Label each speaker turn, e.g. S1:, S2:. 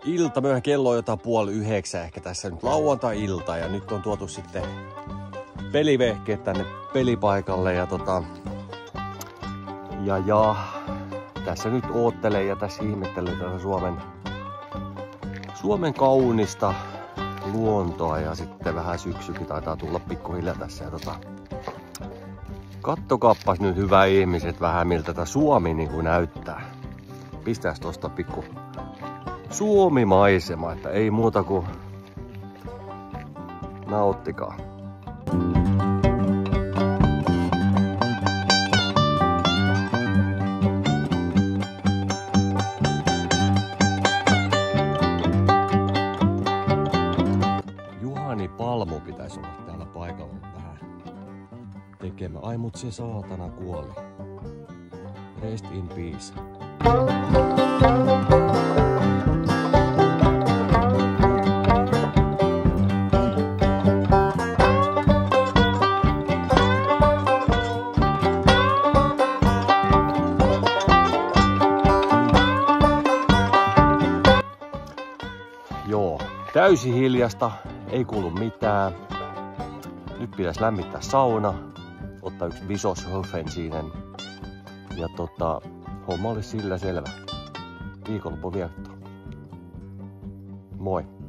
S1: ilta, myöhään kello on jotain 8:30 ehkä tässä nyt lauantai-ilta ja nyt on tuotu sitten pelivehkeet tänne pelipaikalle ja tässä nyt oottelee ja tässä ihmettelee tätä Suomen kaunista luontoa ja sitten vähän syksykin taitaa tulla pikkuhiljaa tässä ja kattokappas nyt hyvä ihmiset vähän miltä tää Suomi niin kuin näyttää. Pistääs tosta pikku Suomi-maisema, että ei muuta kuin nauttikaa. Juhani Palmu pitäisi olla täällä paikalla vähän tekemään. Ai mut se saatana kuoli. Rest in peace. Joo, täysin hiljasta, ei kuulu mitään. Nyt pitäisi lämmittää sauna, ottaa yksi Bischofshofen ja homma olisi sillä selvä. Viikonloppu vietto. Moi!